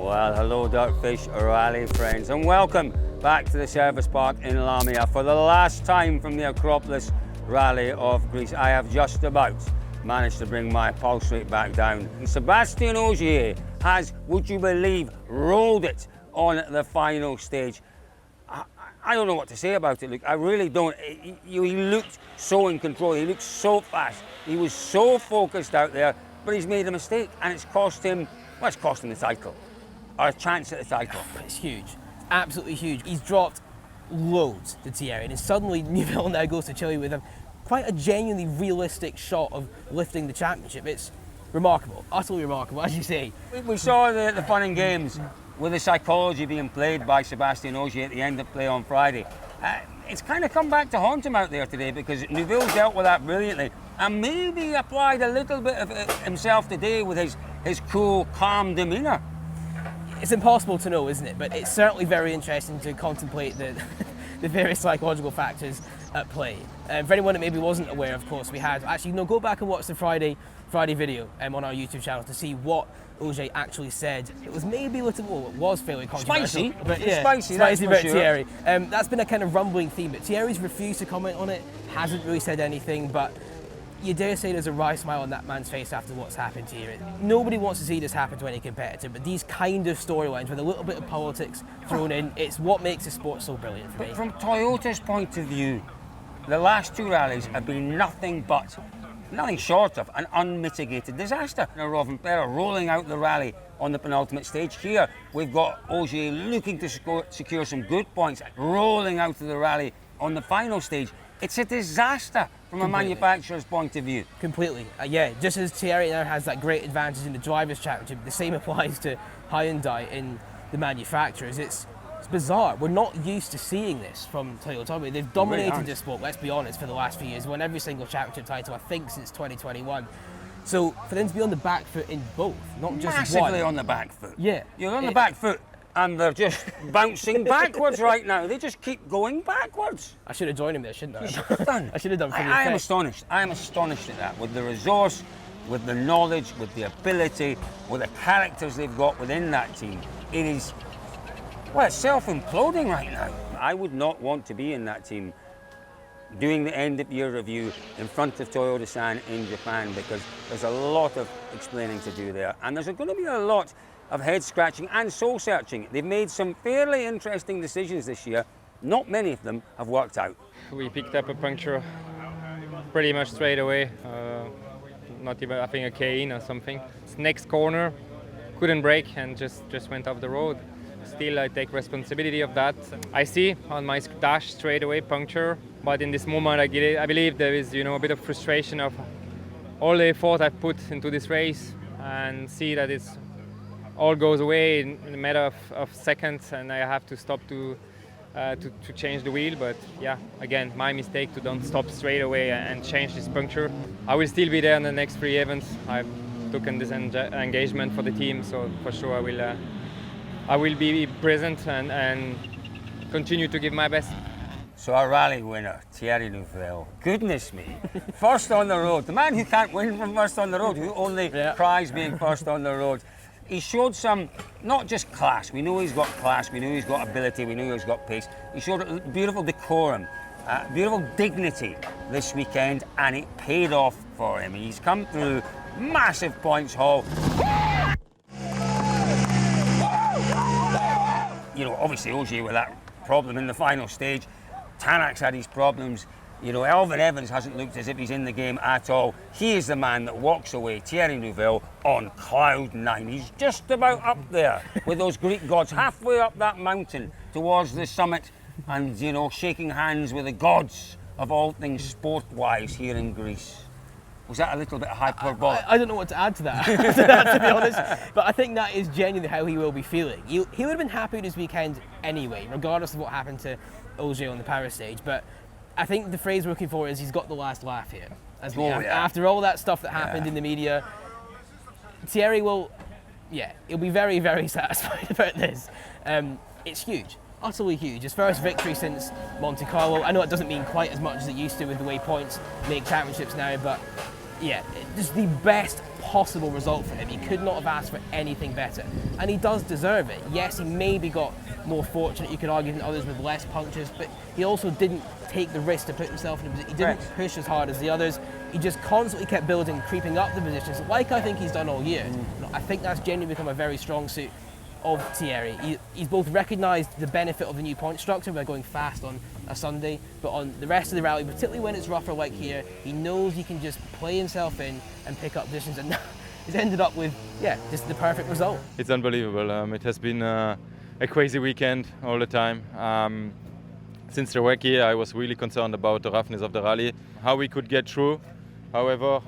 Well, hello Dirtfish Rally friends, and welcome back to the service park in Lamia for the last time from the Acropolis Rally of Greece. I have just about managed to bring my pulse rate back down. And Sébastien Ogier has, would you believe, rolled it on the final stage. I don't know what to say about it, Luke. I really don't. He looked so in control. He looked so fast. He was so focused out there, but he's made a mistake, and it's cost him, well, it's cost him the title, or a chance at the title. It's huge. It's absolutely huge. He's dropped loads to Thierry, and suddenly Neuville now goes to Chile with quite a genuinely realistic shot of lifting the championship. It's remarkable, utterly remarkable, as you say. We saw the fun and games with the psychology being played by Sébastien Ogier at the end of play on Friday. It's kind of come back to haunt him out there today, because Neuville dealt with that brilliantly and maybe applied a little bit of it himself today with his cool, calm demeanour. It's impossible to know, isn't it? But it's certainly very interesting to contemplate the various psychological factors at play. For anyone that maybe wasn't aware, of course, we had actually go back and watch the Friday video on our YouTube channel to see what Ogier actually said. It was maybe a little, well, it was fairly controversial. Spicy, but yeah, spicy about sure. Thierry. That's been a kind of rumbling theme, but Thierry's refused to comment on it, hasn't really said anything, but you dare say there's a wry smile on that man's face after what's happened here. Nobody wants to see this happen to any competitor, but these kind of storylines with a little bit of politics thrown in, it's what makes the sport so brilliant for me. But from Toyota's point of view, the last two rallies have been nothing short of an unmitigated disaster. Rovanperä rolling out the rally on the penultimate stage. Here we've got Ogier looking to secure some good points, rolling out of the rally on the final stage. It's a disaster from a manufacturer's point of view. Completely, yeah. Just as Thierry now has that great advantage in the Drivers' Championship, the same applies to Hyundai in the manufacturers. It's bizarre. We're not used to seeing this from Toyota. They've dominated this sport, let's be honest, for the last few years. Won every single championship title, I think, since 2021. So for them to be on the back foot in both, not just massively one. on the back foot. Yeah. You're on the back foot, and they're just bouncing backwards right now. They just keep going backwards. I should have joined him there, shouldn't I? You should have done. I should have done for the I am effect. astonished. I am astonished at that. With the resource, with the knowledge, with the ability, with the characters they've got within that team, it is, well, it's self-imploding right now. I would not want to be in that team doing the end-of-year review in front of Toyota-san in Japan, because there's a lot of explaining to do there, and there's going to be a lot of head-scratching and soul-searching. They've made some fairly interesting decisions this year. Not many of them have worked out. We picked up a puncture pretty much straight away, not even, I think, a K-in or something. Next corner, couldn't brake and just went off the road. Still, I take responsibility of that. I see on my dash straight away puncture, but in this moment I believe there is, a bit of frustration of all the effort I put into this race, and see that it's all goes away in a matter of seconds, and I have to stop to change the wheel. But yeah, again, my mistake to don't stop straight away and change this puncture. I will still be there in the next 3 events. I've taken this engagement for the team, so for sure I will be present and continue to give my best. So our rally winner, Thierry Neuville, goodness me, first on the road. The man who can't win from first on the road, who only cries being first on the road. He showed some, not just class, we know he's got class, we know he's got ability, we know he's got pace. He showed beautiful decorum, beautiful dignity this weekend, and it paid off for him. He's come through massive points haul. Obviously Ogier with that problem in the final stage. Tanak's had his problems. Elvin Evans hasn't looked as if he's in the game at all. He is the man that walks away, Thierry Neuville, on cloud 9. He's just about up there with those Greek gods, halfway up that mountain towards the summit, and, shaking hands with the gods of all things sport-wise here in Greece. Was that a little bit hyperbolic? I don't know what to add to that, to be honest. But I think that is genuinely how he will be feeling. He would have been happy this weekend anyway, regardless of what happened to Ogier on the Paris stage. But I think the phrase we're looking for is he's got the last laugh here. After all that stuff that happened in the media, Thierry will, he'll be very, very satisfied about this. It's huge. Utterly huge. His first victory since Monte Carlo. I know it doesn't mean quite as much as it used to with the way points make championships now, but yeah, just the best impossible result for him. He could not have asked for anything better, and he does deserve it. Yes, he maybe got more fortunate, you could argue, than others with less punctures, but he also didn't take the risk to put himself in a position. He didn't push as hard as the others. He just constantly kept building, creeping up the positions, like I think he's done all year. I think that's genuinely become a very strong suit of Thierry. He's both recognised the benefit of the new point structure by going fast on a Sunday, but on the rest of the rally, particularly when it's rougher like here, he knows he can just play himself in and pick up positions, and he's ended up with, just the perfect result. It's unbelievable. It has been a crazy weekend all the time. Since the wreck here, I was really concerned about the roughness of the rally, how we could get through. However,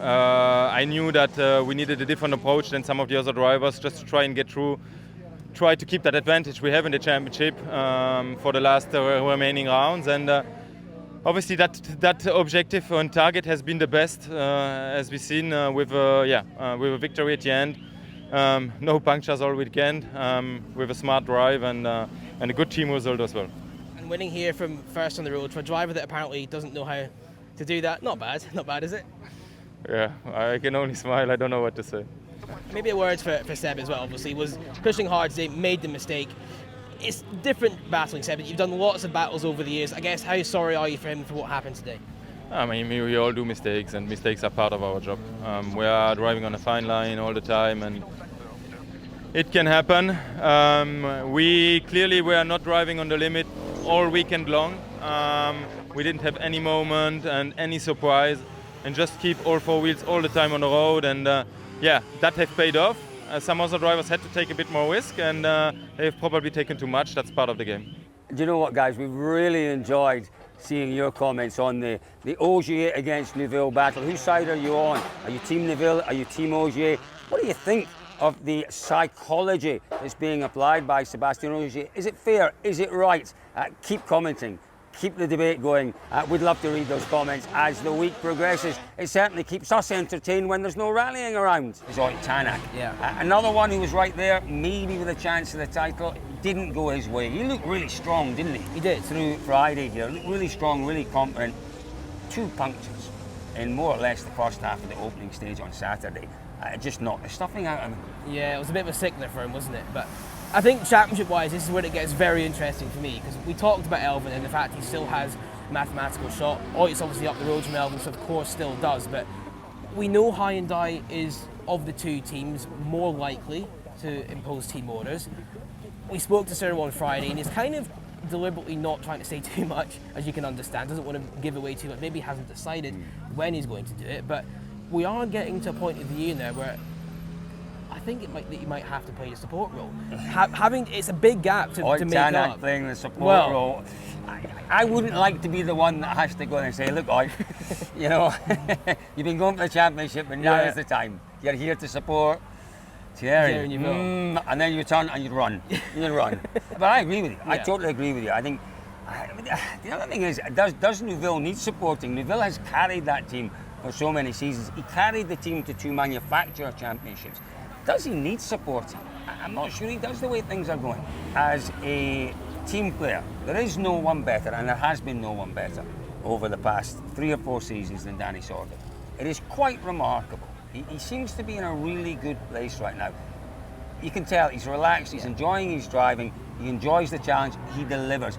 I knew that we needed a different approach than some of the other drivers, just to try and get through, try to keep that advantage we have in the championship for the last remaining rounds. And obviously that objective and target has been the best, as we've seen with a victory at the end. No punctures all weekend, with a smart drive and a good team result as well. And winning here from first on the road for a driver that apparently doesn't know how to do that, not bad, is it? Yeah, I can only smile. I don't know what to say. Maybe a word for Seb as well. Obviously, was pushing hard today, made the mistake. It's different battling, Seb. You've done lots of battles over the years. I guess, how sorry are you for him for what happened today? I mean, we all do mistakes, and mistakes are part of our job. We are driving on a fine line all the time, and it can happen. We clearly were not driving on the limit all weekend long. We didn't have any moment and any surprise, and just keep all four wheels all the time on the road, and that has paid off. Some other drivers had to take a bit more risk, and they've probably taken too much. That's part of the game. Do you know what, guys? We've really enjoyed seeing your comments on the Ogier against Neuville battle. Whose side are you on? Are you Team Neuville? Are you Team Ogier? What do you think of the psychology that's being applied by Sébastien Ogier? Is it fair? Is it right? Keep commenting. Keep the debate going. We'd love to read those comments as the week progresses. It certainly keeps us entertained when there's no rallying around. Zoe Tanak. Another one who was right there, maybe with a chance of the title, didn't go his way. He looked really strong, didn't he? He did. Through Friday here. Looked really strong, really confident. 2 punctures in more or less the first half of the opening stage on Saturday. Just knocked the stuffing out of him. Yeah, it was a bit of a sickener for him, wasn't it? But I think championship-wise, this is where it gets very interesting for me, because we talked about Elvin and the fact he still has a mathematical shot. It's obviously up the road from Elvin, so of course still does, but we know Hyundai is, of the two teams, more likely to impose team orders. We spoke to Cyril on Friday, and he's kind of deliberately not trying to say too much, as you can understand, doesn't want to give away too much, maybe hasn't decided when he's going to do it, but we are getting to a point of the year now where I think that you might have to play a support role. It's a big gap to make up. Playing the support role. I wouldn't like to be the one that has to go and say, look, you know, you've been going for the championship, and now is the time. You're here to support Thierry. And then you turn and you run. But I agree with you. I totally agree with you. I think the other thing is, does Neuville need supporting? Neuville has carried that team for so many seasons. He carried the team to 2 manufacturer championships. Does he need supporting? I'm not sure he does, the way things are going. As a team player, there is no one better, and there has been no one better over the past 3 or 4 seasons than Dani Sordo. It is quite remarkable. He seems to be in a really good place right now. You can tell he's relaxed, he's enjoying his driving, he enjoys the challenge, he delivers.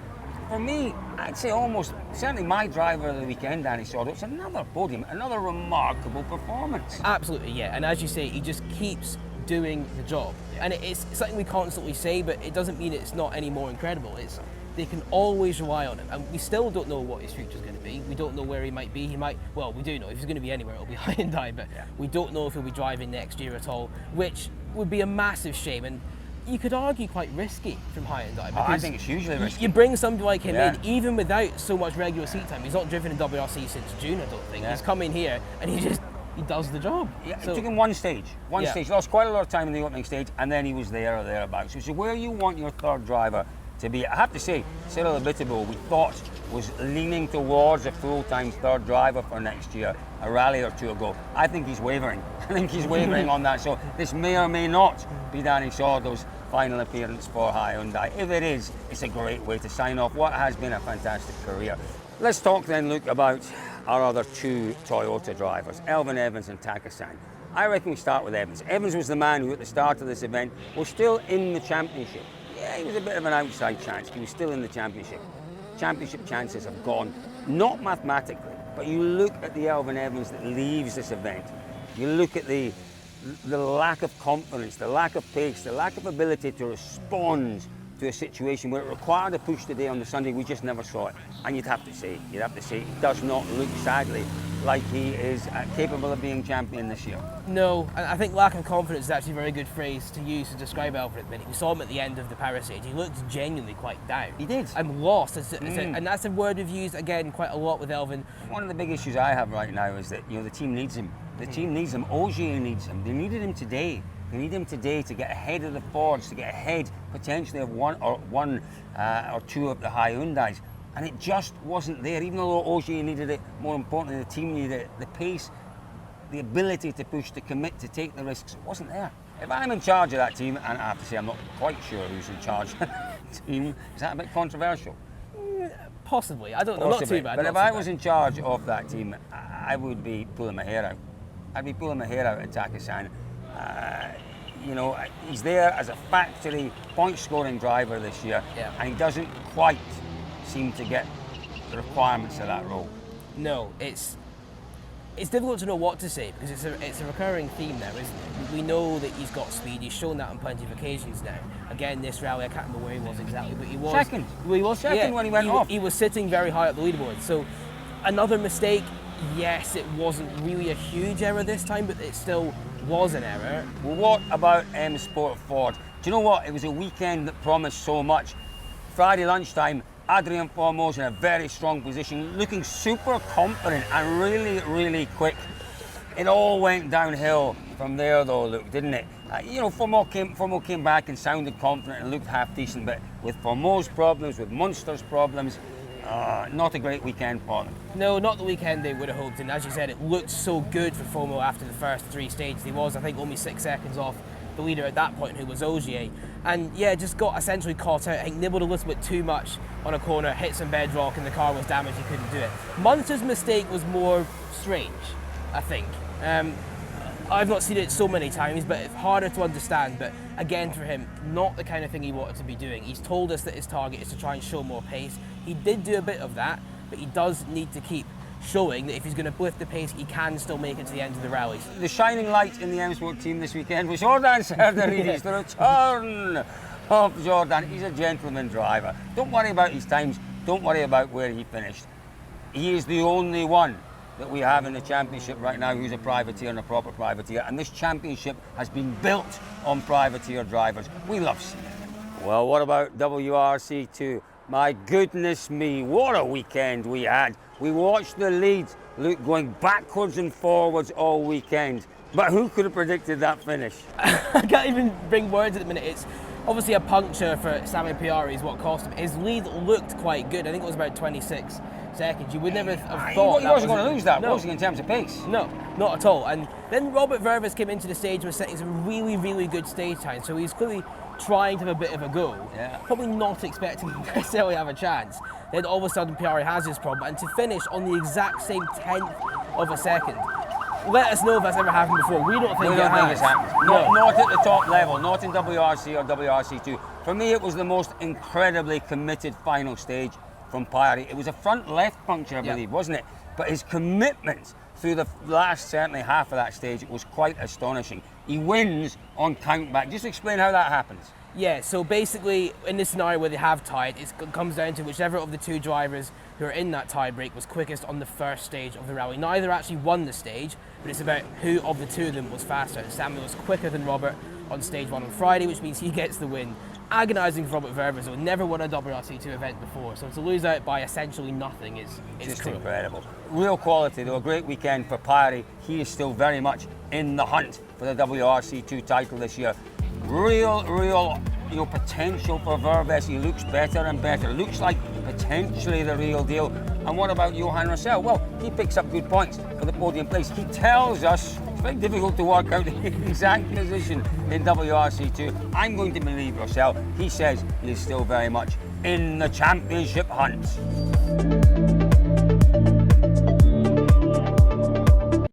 For me, I'd say almost, certainly my driver of the weekend, Dani Sordo, it's another podium, another remarkable performance. Absolutely, yeah. And as you say, he just keeps doing the job. And it's something we constantly say, but it doesn't mean it's not any more incredible. They can always rely on him. And we still don't know what his future's going to be. We don't know where he might be. We do know if he's going to be anywhere, it'll be Hyundai, but we don't know if he'll be driving next year at all, which would be a massive shame. And you could argue quite risky from Hyundai. Because I think it's hugely risky. You bring somebody like him in, even without so much regular seat time. He's not driven in WRC since June, I don't think. He's come in here and he does the job. Yeah, it took him one stage. He lost quite a lot of time in the opening stage, and then he was there or thereabouts. So where you want your third driver to be, I have to say, Cyril Abiteboul, we thought was leaning towards a full-time third driver for next year, a rally or 2 ago. I think he's wavering. On that. So this may or may not be Dani Sordo's final appearance for Hyundai. If it is, it's a great way to sign off what has been a fantastic career. Let's talk then, Luke, about our other two Toyota drivers, Elfyn Evans and Taka-san. I reckon we start with Evans. Evans was the man who at the start of this event was still in the championship. Yeah, he was a bit of an outside chance. He was still in the championship. Championship chances have gone, not mathematically, but you look at the Elfyn Evans that leaves this event. You look at the lack of confidence, the lack of pace, the lack of ability to respond to a situation where it required a push today on the Sunday. We just never saw it. And you'd have to say, he does not look, sadly, like he is capable of being champion this year. No, and I think lack of confidence is actually a very good phrase to use to describe Elfyn at the minute. We saw him at the end of the Paris stage. He looked genuinely quite down. He did. And lost. And that's a word we've used, again, quite a lot with Elfyn. One of the big issues I have right now is that, the team needs him. The team needs him. Ogier needs him. They needed him today. They need him today to get ahead of the Fords, to get ahead potentially of one or two of the Hyundais. And it just wasn't there. Even though Ogier needed it, more importantly, the team needed it. The pace, the ability to push, to commit, to take the risks, it wasn't there. If I'm in charge of that team, and I have to say I'm not quite sure who's in charge of that team, is that a bit controversial? Possibly. I don't know. Not too bad. But if I was in charge of that team, I would be pulling my hair out. I'd be pulling my hair out at Taka-san. He's there as a factory point-scoring driver this year, and he doesn't quite seem to get the requirements of that role. No, it's difficult to know what to say because it's a recurring theme now, isn't it? We know that he's got speed. He's shown that on plenty of occasions now. Again, this rally, I can't remember where he was exactly, but he was second. Well, he was second when he went off. He was sitting very high up the leaderboard. So another mistake. Yes, it wasn't really a huge error this time, but it still was an error. Well, what about M Sport Ford? Do you know what? It was a weekend that promised so much. Friday lunchtime, Adrien Fourmaux in a very strong position, looking super confident and really, really quick. It all went downhill from there, though, Luke, didn't it? Fourmaux came back and sounded confident and looked half decent, but with Fourmaux's problems, with Munster's problems, not a great weekend for them. No, not the weekend they would have hoped. And as you said, it looked so good for Fourmaux after the first three stages. He was, I think, only 6 seconds off the leader at that point, who was Ogier. And yeah, just got essentially caught out. I think nibbled a little bit too much on a corner, hit some bedrock, and the car was damaged. He couldn't do it. Munster's mistake was more strange, I think. I've not seen it so many times, but it's harder to understand. But again, for him, not the kind of thing he wanted to be doing. He's told us that his target is to try and show more pace. He did do a bit of that, but he does need to keep showing that if he's going to lift the pace, he can still make it to the end of the rallies. The shining light in the M Sport team this weekend was Jordan Serdaridis, the return of Jordan. He's a gentleman driver. Don't worry about his times. Don't worry about where he finished. He is the only one that we have in the championship right now who's a privateer and a proper privateer, and this championship has been built on privateer drivers. We love seeing it. Well, what about WRC2? My goodness me, what a weekend we had. We watched the lead, Luke, going backwards and forwards all weekend. But who could have predicted that finish? I can't even bring words at the minute. It's obviously a puncture for Sami Piari is what cost him. His lead looked quite good. I think it was about 26 seconds. You would never have thought he wasn't going to lose that, was he, in terms of pace? No, not at all. And then Robert Vervis came into the stage with setting some really, really good stage time. So he's clearly trying to have a bit of a go. Yeah. Probably not expecting to necessarily have a chance. Then all of a sudden Piari has his problem. And to finish on the exact same 10th of a second. Let us know if that's ever happened before. We don't think it's happened. Not at the top level, not in WRC or WRC2. For me, it was the most incredibly committed final stage from Piari. It was a front left puncture, I believe, wasn't it? But his commitment through the last, certainly half of that stage, was quite astonishing. He wins on countback. Just explain how that happens. Yeah, so basically, in this scenario where they have tied, it comes down to whichever of the two drivers who are in that tie break was quickest on the first stage of the rally. Neither actually won the stage, but it's about who of the two of them was faster. Samuel was quicker than Robert on stage 1 on Friday, which means he gets the win. Agonising for Robert Vervis, who never won a WRC2 event before, so to lose out by essentially nothing is just cool. Incredible. Real quality, though, a great weekend for Piari. He is still very much in the hunt for the WRC2 title this year. Real, potential for Vervis. He looks better and better. Looks like potentially the real deal. And what about Johan Roussel? Well, he picks up good points for the podium place. He tells us it's very difficult to work out the exact position in WRC2. I'm going to believe Roussel. He says he is still very much in the championship hunt.